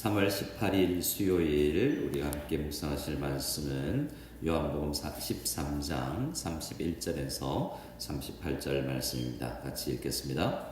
3월 18일 수요일 우리가 함께 묵상하실 말씀은 요한복음 13장 31절에서 38절 말씀입니다. 같이 읽겠습니다.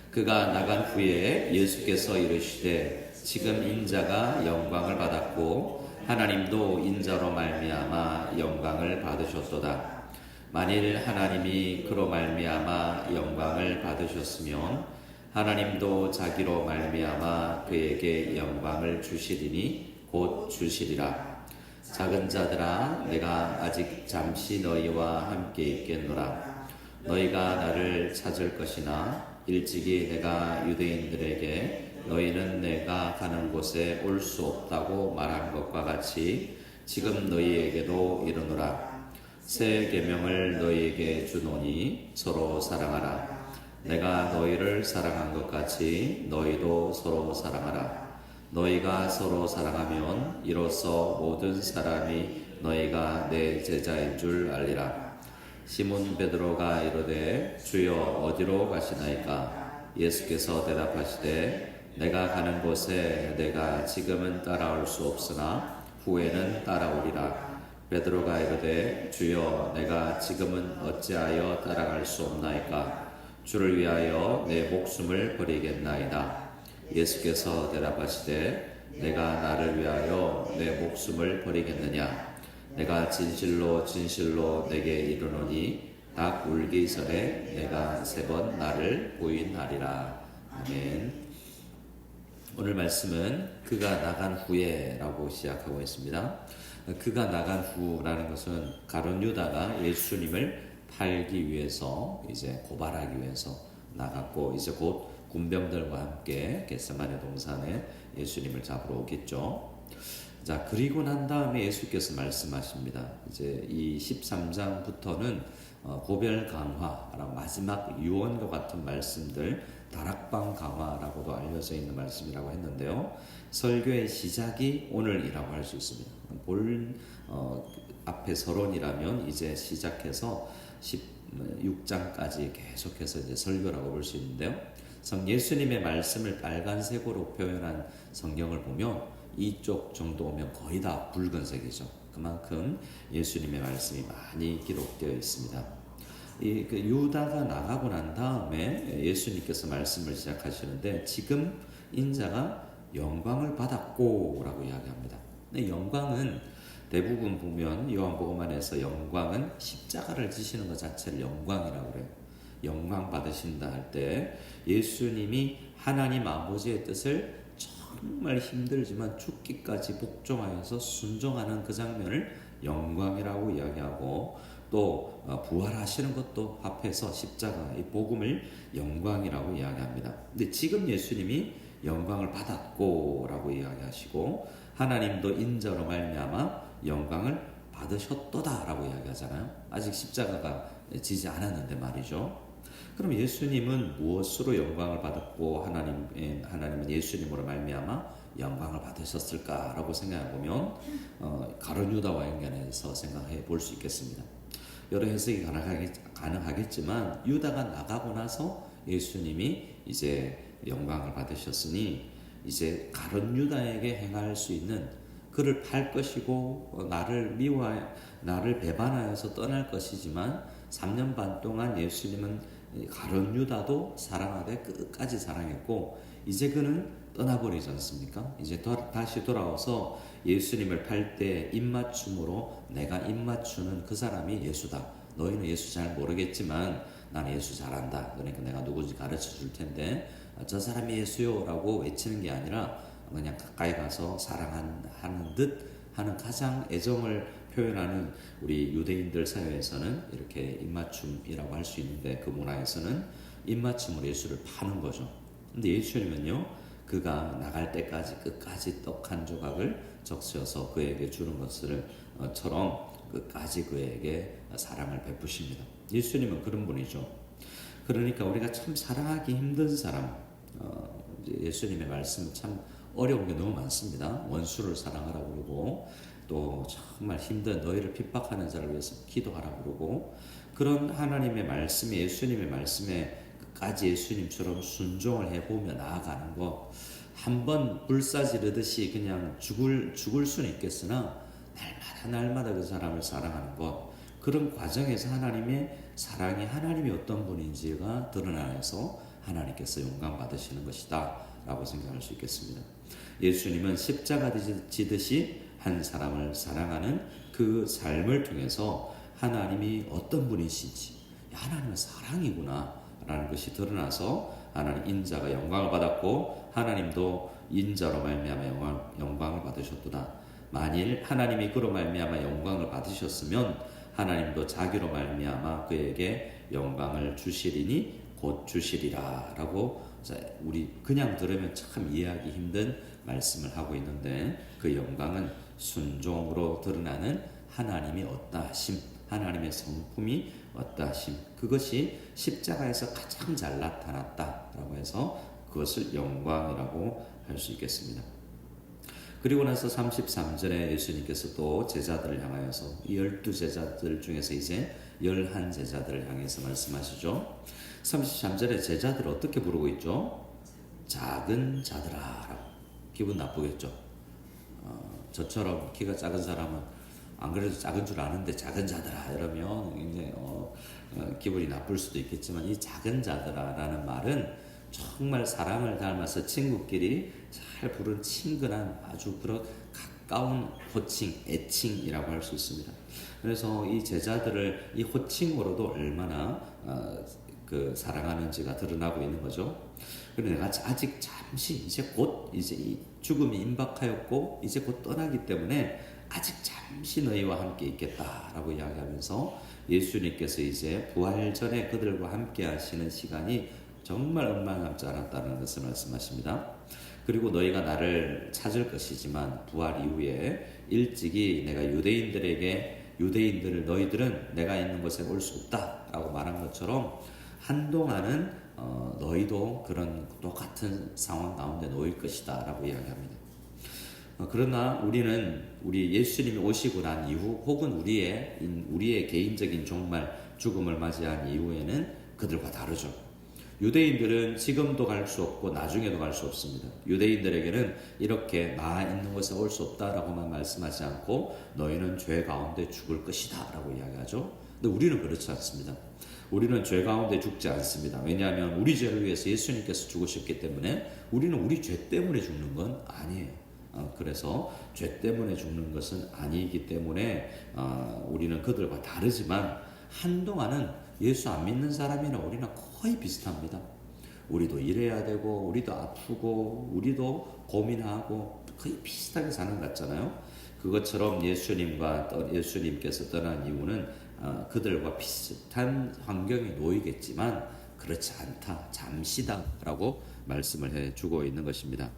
그가 나간 후에 예수께서 이르시되 지금 인자가 영광을 받았고 하나님도 인자로 말미암아 영광을 받으셨도다. 만일 하나님이 그로 말미암아 영광을 받으셨으면 하나님도 자기로 말미암아 그에게 영광을 주시리니 곧 주시리라. 작은 자들아, 내가 아직 잠시 너희와 함께 있겠노라. 너희가 나를 찾을 것이나 일찍이 내가 유대인들에게 너희는 내가 가는 곳에 올 수 없다고 말한 것과 같이 지금 너희에게도 이르노라. 새 계명을 너희에게 주노니 서로 사랑하라. 내가 너희를 사랑한 것 같이 너희도 서로 사랑하라. 너희가 서로 사랑하면 이로써 모든 사람이 너희가 내 제자인 줄 알리라. 시몬 베드로가 이르되 주여 어디로 가시나이까? 예수께서 대답하시되 내가 가는 곳에 내가 지금은 따라올 수 없으나 후에는 따라오리라. 베드로가 이르되 주여 내가 지금은 어찌하여 따라갈 수 없나이까? 주를 위하여 내 목숨을 버리겠나이다. 예수께서 대답하시되 내가 나를 위하여 내 목숨을 버리겠느냐? 내가 진실로 진실로 내게 이르노니 닭 울기 전에 내가 3번 나를 부인하리라. 아멘. 오늘 말씀은 그가 나간 후에 라고 시작하고 있습니다. 그가 나간 후라는 것은 가룟 유다가 예수님을 팔기 위해서 이제 고발하기 위해서 나갔고 이제 곧 군병들과 함께 겟세마네 동산에 예수님을 잡으러 오겠죠. 자, 그리고 난 다음에 예수께서 말씀하십니다. 이제 이 13장부터는 고별 강화라고 마지막 유언과 같은 말씀들, 다락방 강화라고도 알려져 있는 말씀이라고 했는데요. 설교의 시작이 오늘이라고 할 수 있습니다. 앞에 서론이라면 이제 시작해서 16장까지 계속해서 이제 설교라고 볼 수 있는데요. 예수님의 말씀을 빨간색으로 표현한 성경을 보면 이쪽 정도 오면 거의 다 붉은색이죠. 그만큼 예수님의 말씀이 많이 기록되어 있습니다. 유다가 나가고 난 다음에 예수님께서 말씀을 시작하시는데 지금 인자가 영광을 받았고 라고 이야기합니다. 영광은 대부분 보면 요한복음 안에서 영광은 십자가를 지시는 것 자체를 영광이라고 그래요. 영광 받으신다 할 때 예수님이 하나님 아버지의 뜻을 정말 힘들지만 죽기까지 복종하여서 순종하는 그 장면을 영광이라고 이야기하고 또 부활하시는 것도 합해서 십자가 이 복음을 영광이라고 이야기합니다. 근데 지금 예수님이 영광을 받았고 라고 이야기하시고 하나님도 인자로 말미암아 영광을 받으셨도다 라고 이야기하잖아요. 아직 십자가가 지지 않았는데 말이죠. 그럼 예수님은 무엇으로 영광을 받았고 하나님은 예수님으로 말미암아 영광을 받으셨을까 라고 생각해 보면 가룟 유다와 연관해서 생각해 볼 수 있겠습니다. 여러 해석이 가능하겠지만 유다가 나가고 나서 예수님이 이제 영광을 받으셨으니 이제 가룟 유다에게 행할 수 있는 그를 팔 것이고 나를 배반하여서 떠날 것이지만 3년 반 동안 예수님은 가룟 유다도 사랑하되 끝까지 사랑했고 이제 그는 떠나버리지 않습니까? 이제 다시 돌아와서 예수님을 팔 때 입맞춤으로 내가 입맞추는 그 사람이 예수다. 너희는 예수 잘 모르겠지만 나는 예수 잘 안다. 그러니까 내가 누구인지 가르쳐 줄 텐데 저 사람이 예수요 라고 외치는 게 아니라 그냥 가까이 가서 사랑하는 듯 하는 가장 애정을 표현하는 우리 유대인들 사회에서는 이렇게 입맞춤이라고 할 수 있는데 그 문화에서는 입맞춤으로 예수를 파는 거죠. 근데 예수님은요, 그가 나갈 때까지 끝까지 떡 한 조각을 적셔서 그에게 주는 것처럼 끝까지 그에게 사랑을 베푸십니다. 예수님은 그런 분이죠. 그러니까 우리가 참 사랑하기 힘든 사람, 예수님의 말씀은 참 어려운 게 너무 많습니다. 원수를 사랑하라고 그러고 또 정말 힘든 너희를 핍박하는 자를 위해서 기도하라고 그러고 그런 하나님의 말씀에 예수님의 말씀에 끝까지 예수님처럼 순종을 해보며 나아가는 거 한번 불사지르듯이 그냥 죽을 수는 있겠으나 날마다 그 사람을 사랑하는 것, 그런 과정에서 하나님의 사랑이 하나님이 어떤 분인지가 드러나서 하나님께서 영광 받으시는 것이다 라고 생각할 수 있겠습니다. 예수님은 십자가 지듯이 한 사람을 사랑하는 그 삶을 통해서 하나님이 어떤 분이신지, 하나님은 사랑이구나 라는 것이 드러나서 하나님 인자가 영광을 받았고 하나님도 인자로 말미암아 영광을 받으셨도다. 만일 하나님이 그로 말미암아 영광을 받으셨으면 하나님도 자기로 말미암아 그에게 영광을 주시리니 곧 주시리라 라고 우리 그냥 들으면 참 이해하기 힘든 말씀을 하고 있는데, 그 영광은 순종으로 드러나는 하나님이 어떠 하심, 하나님의 성품이 어떠 하심, 그것이 십자가에서 가장 잘 나타났다라고 해서 그것을 영광이라고 할 수 있겠습니다. 그리고 나서 33절에 예수님께서 또 제자들을 향하여서 12제자들 중에서 이제 11제자들을 향해서 말씀하시죠. 33절에 제자들을 어떻게 부르고 있죠? 작은 자들아 라고. 기분 나쁘겠죠. 저처럼 키가 작은 사람은 안 그래도 작은 줄 아는데 작은 자들아 이러면 굉장히 기분이 나쁠 수도 있겠지만, 이 작은 자들아 라는 말은 정말 사랑을 닮아서 친구끼리 잘 부른 친근한 아주 그런 가까운 호칭, 애칭이라고 할 수 있습니다. 그래서 이 제자들을 이 호칭으로도 얼마나 그 사랑하는지가 드러나고 있는 거죠. 그리고 내가 아직 잠시 이제 곧 이제 이 죽음이 임박하였고 이제 곧 떠나기 때문에 아직 잠시 너희와 함께 있겠다라고 이야기하면서 예수님께서 이제 부활 전에 그들과 함께 하시는 시간이 정말 얼마 남지 않았다는 것을 말씀하십니다. 그리고 너희가 나를 찾을 것이지만 부활 이후에 일찍이 내가 유대인들을 너희들은 내가 있는 곳에 올 수 없다라고 말한 것처럼 한동안은 너희도 그런 똑같은 상황 가운데 놓일 것이다 라고 이야기합니다. 그러나 우리 예수님이 오시고 난 이후 혹은 우리의 개인적인 정말 죽음을 맞이한 이후에는 그들과 다르죠. 유대인들은 지금도 갈 수 없고 나중에도 갈 수 없습니다. 유대인들에게는 이렇게 나 있는 곳에 올 수 없다라고만 말씀하지 않고 너희는 죄 가운데 죽을 것이다 라고 이야기하죠. 근데 우리는 그렇지 않습니다. 우리는 죄 가운데 죽지 않습니다. 왜냐하면 우리 죄를 위해서 예수님께서 죽으셨기 때문에 우리는 우리 죄 때문에 죽는 건 아니에요. 그래서 죄 때문에 죽는 것은 아니기 때문에 우리는 그들과 다르지만 한동안은 예수 안 믿는 사람이나 우리나 거의 비슷합니다. 우리도 일해야 되고 우리도 아프고 우리도 고민하고 거의 비슷하게 사는 것 같잖아요. 그것처럼 예수님께서 떠난 이유는 그들과 비슷한 환경에 놓이겠지만 그렇지 않다, 잠시다 라고 말씀을 해주고 있는 것입니다.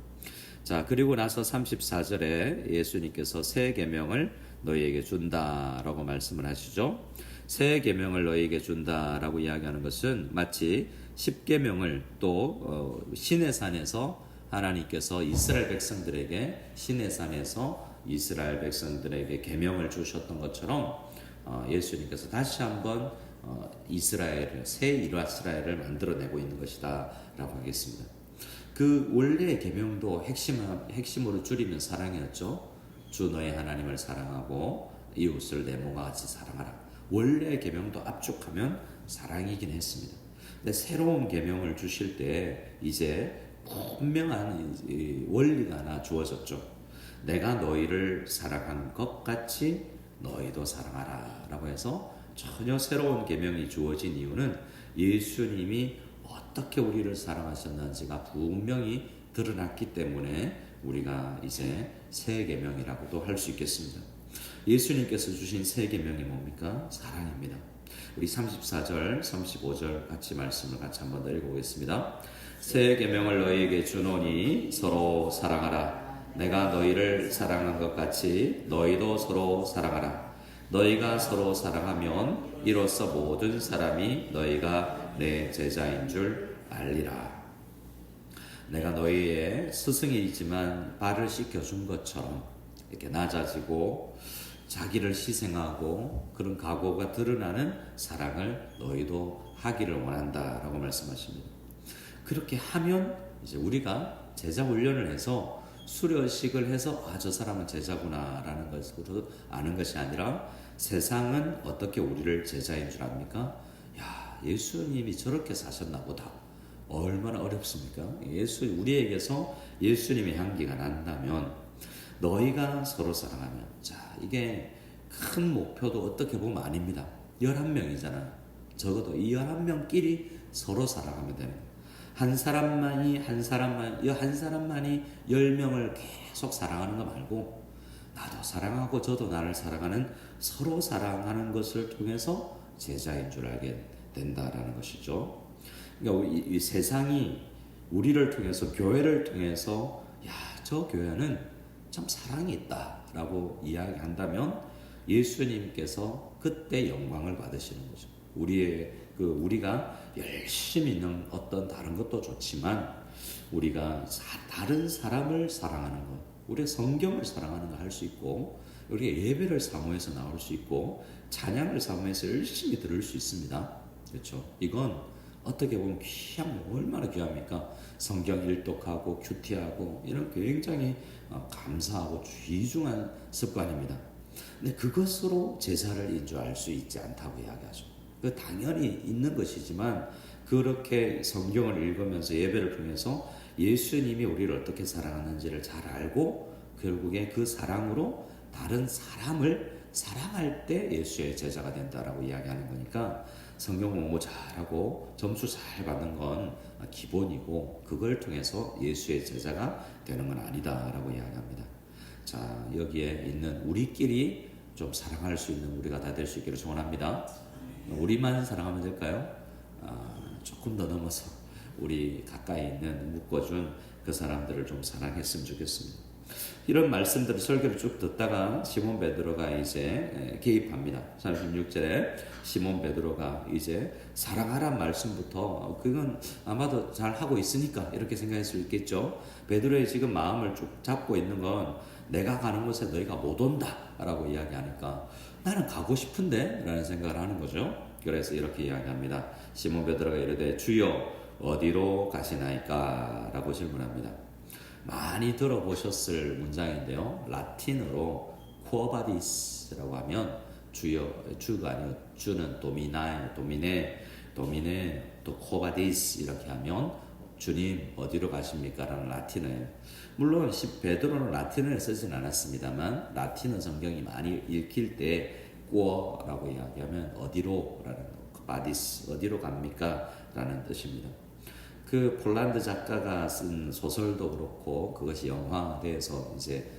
자, 그리고 나서 34절에 예수님께서 새 계명을 너희에게 준다라고 말씀을 하시죠. 새 계명을 너희에게 준다라고 이야기하는 것은 마치 십계명을 또 시내산에서 하나님께서 이스라엘 백성들에게 시내산에서 이스라엘 백성들에게 계명을 주셨던 것처럼 예수님께서 다시 한번 새 이스라엘을 만들어내고 있는 것이다 라고 하겠습니다. 그 원래의 계명도 핵심으로 줄이면 사랑이었죠. 주 너의 하나님을 사랑하고 이웃을 내 몸과 같이 사랑하라. 원래의 계명도 압축하면 사랑이긴 했습니다. 근데 새로운 계명을 주실 때 이제 분명한 원리가 하나 주어졌죠. 내가 너희를 사랑한 것 같이 너희도 사랑하라 라고 해서 전혀 새로운 계명이 주어진 이유는 예수님이 어떻게 우리를 사랑하셨는지가 분명히 드러났기 때문에 우리가 이제 새 계명이라고도 할 수 있겠습니다. 예수님께서 주신 새 계명이 뭡니까? 사랑입니다. 우리 34절, 35절 말씀을 같이 한번 더 읽어보겠습니다. 새 계명을 너희에게 주노니 서로 사랑하라. 내가 너희를 사랑한 것 같이 너희도 서로 사랑하라. 너희가 서로 사랑하면 이로써 모든 사람이 너희가 내 제자인 줄 알리라. 내가 너희의 스승이지만 발을 씻겨준 것처럼 이렇게 낮아지고 자기를 희생하고 그런 각오가 드러나는 사랑을 너희도 하기를 원한다라고 말씀하십니다. 그렇게 하면 이제 우리가 제자 훈련을 해서 수료식을 해서 저 사람은 제자구나라는 것으로 아는 것이 아니라 세상은 어떻게 우리를 제자인 줄 압니까? 야, 예수님이 저렇게 사셨나 보다. 얼마나 어렵습니까? 우리에게서 예수님의 향기가 난다면 너희가 서로 사랑하면, 자, 이게 큰 목표도 어떻게 보면 아닙니다. 11명이잖아요. 적어도 이 11명끼리 서로 사랑하면 되는 거예요. 한 사람만이 10명을 계속 사랑하는 거 말고, 나도 사랑하고 저도 나를 사랑하는, 서로 사랑하는 것을 통해서 제자인 줄 알게 된다라는 것이죠. 그러니까 이 세상이 우리를 통해서, 교회를 통해서, 야, 저 교회는 참 사랑이 있다라고 이야기한다면 예수님께서 그때 영광을 받으시는 거죠. 우리가 열심히 있는 어떤 다른 것도 좋지만 우리가 다른 사람을 사랑하는 것, 우리가 성경을 사랑하는 거 할 수 있고, 우리가 예배를 사모해서 나올 수 있고, 찬양을 사모해서 열심히 들을 수 있습니다. 그렇죠? 이건 어떻게 보면 얼마나 귀합니까? 성경 일독하고 큐티하고 이런 굉장히 감사하고 귀중한 습관입니다. 근데 그것으로 제자를 인정할 수 있지 않다고 이야기하죠. 그 당연히 있는 것이지만 그렇게 성경을 읽으면서 예배를 통해서 예수님이 우리를 어떻게 사랑하는지를 잘 알고 결국에 그 사랑으로 다른 사람을 사랑할 때 예수의 제자가 된다라고 이야기하는 거니까 성경 공부 잘하고 점수 잘 받는 건 기본이고 그걸 통해서 예수의 제자가 되는 건 아니다라고 이야기합니다. 자, 여기에 있는 우리끼리 좀 사랑할 수 있는 우리가 다 될 수 있기를 소원합니다. 우리만 사랑하면 될까요? 조금 더 넘어서 우리 가까이 있는 묶어준 그 사람들을 좀 사랑했으면 좋겠습니다. 이런 말씀들을 설교를 쭉 듣다가 시몬 베드로가 이제 개입합니다. 36절에 시몬 베드로가 이제 사랑하란 말씀부터 그건 아마도 잘 하고 있으니까 이렇게 생각할 수 있겠죠. 베드로의 지금 마음을 쭉 잡고 있는 건 내가 가는 곳에 너희가 못 온다 라고 이야기하니까 나는 가고 싶은데 라는 생각을 하는 거죠. 그래서 이렇게 이야기합니다. 시몬 베드로가 이르되 주여 어디로 가시나이까 라고 질문합니다. 많이 들어보셨을 문장인데요. 라틴어로 쿠어바디스라고 하면 주가 아니고 주는 도미네 또 쿠어바디스 이렇게 하면 주님 어디로 가십니까? 라는 라틴어예요. 물론 베드로는 라틴어를 쓰진 않았습니다만 라틴어 성경이 많이 읽힐 때 꾸어라고 이야기하면 어디로 라는 바디스 어디로 갑니까? 라는 뜻입니다. 그 폴란드 작가가 쓴 소설도 그렇고 그것이 영화돼서 이제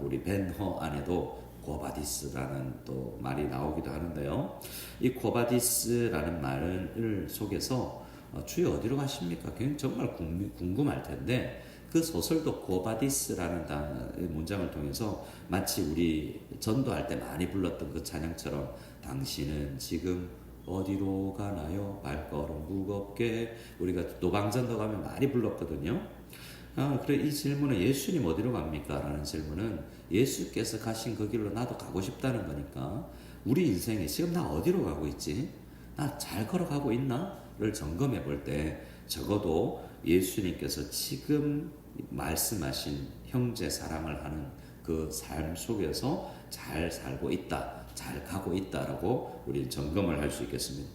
우리 벤허 안에도 코바디스라는 또 말이 나오기도 하는데요. 이 코바디스라는 말을 속에서 주여 어디로 가십니까? 정말 궁금할 텐데 그 소설도 코바디스라는 문장을 통해서 마치 우리 전도할 때 많이 불렀던 그 찬양처럼 당신은 지금 어디로 가나요? 발걸음 무겁게 우리가 노방전도 가면 많이 불렀거든요. 그래 이 질문은 예수님 어디로 갑니까? 라는 질문은 예수께서 가신 그 길로 나도 가고 싶다는 거니까 우리 인생에 지금 나 어디로 가고 있지? 나 잘 걸어가고 있나? 를 점검해 볼 때 적어도 예수님께서 지금 말씀하신 형제 사랑을 하는 그 삶 속에서 잘 살고 있다. 잘 가고 있다라고 우리 점검을 할 수 있겠습니다.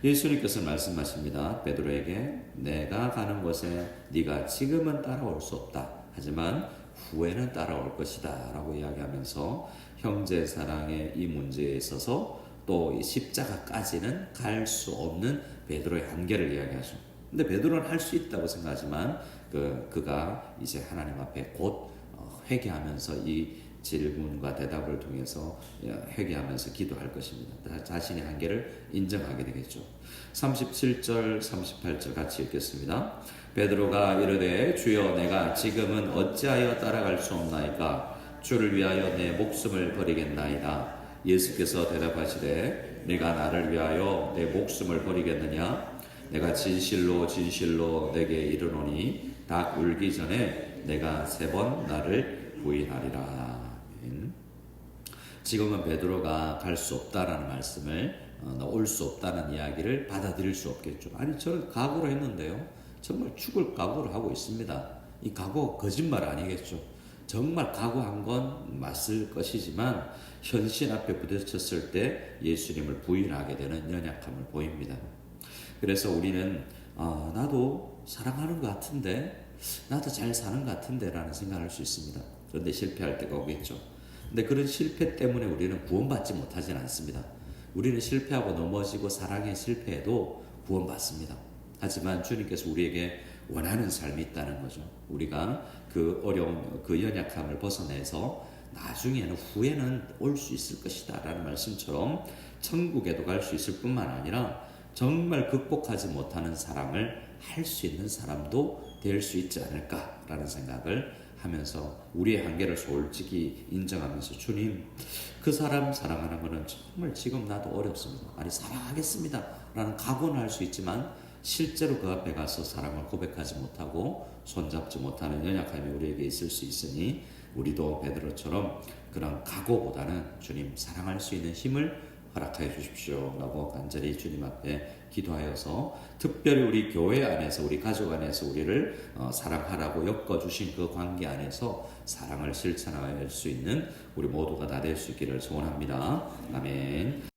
예수님께서 말씀하십니다. 베드로에게 내가 가는 곳에 네가 지금은 따라올 수 없다. 하지만 후에는 따라올 것이다 라고 이야기하면서 형제 사랑의 이 문제에 있어서 또 이 십자가까지는 갈 수 없는 베드로의 한계를 이야기하죠. 근데 베드로는 할 수 있다고 생각하지만 그가 이제 하나님 앞에 곧 회개하면서 이 질문과 대답을 통해서 회개하면서 기도할 것입니다. 자신의 한계를 인정하게 되겠죠. 37절 38절 같이 읽겠습니다. 베드로가 이르되 주여 내가 지금은 어찌하여 따라갈 수 없나이까 주를 위하여 내 목숨을 버리겠나이다. 예수께서 대답하시되 네가 나를 위하여 내 목숨을 버리겠느냐? 내가 진실로 진실로 내게 이르노니 닭 울기 전에 내가 3번 나를 부인하리라. 지금은 베드로가 갈 수 없다라는 말씀을 올 수 없다는 이야기를 받아들일 수 없겠죠. 아니 저는 각오를 했는데요. 정말 죽을 각오를 하고 있습니다. 이 각오 거짓말 아니겠죠. 정말 각오한 건 맞을 것이지만 현실 앞에 부딪혔을 때 예수님을 부인하게 되는 연약함을 보입니다. 그래서 우리는 나도 사랑하는 것 같은데, 나도 잘 사는 것 같은데 라는 생각을 할 수 있습니다. 그런데 실패할 때가 오겠죠. 근데 그런 실패 때문에 우리는 구원받지 못하진 않습니다. 우리는 실패하고 넘어지고 사랑에 실패해도 구원받습니다. 하지만 주님께서 우리에게 원하는 삶이 있다는 거죠. 우리가 그 어려운 그 연약함을 벗어내서 나중에는 후에는 올 수 있을 것이다 라는 말씀처럼 천국에도 갈 수 있을 뿐만 아니라 정말 극복하지 못하는 사랑을 할 수 있는 사람도 될 수 있지 않을까라는 생각을 하면서 우리의 한계를 솔직히 인정하면서 주님, 그 사람 사랑하는 것은 정말 지금 나도 어렵습니다. 아니 사랑하겠습니다 라는 각오는 할 수 있지만 실제로 그 앞에 가서 사랑을 고백하지 못하고 손잡지 못하는 연약함이 우리에게 있을 수 있으니 우리도 베드로처럼 그런 각오보다는 주님 사랑할 수 있는 힘을 허락하여 주십시오 라고 간절히 주님 앞에 기도하여서 특별히 우리 교회 안에서 우리 가족 안에서 우리를 사랑하라고 엮어주신 그 관계 안에서 사랑을 실천할 수 있는 우리 모두가 다 될 수 있기를 소원합니다. 아멘.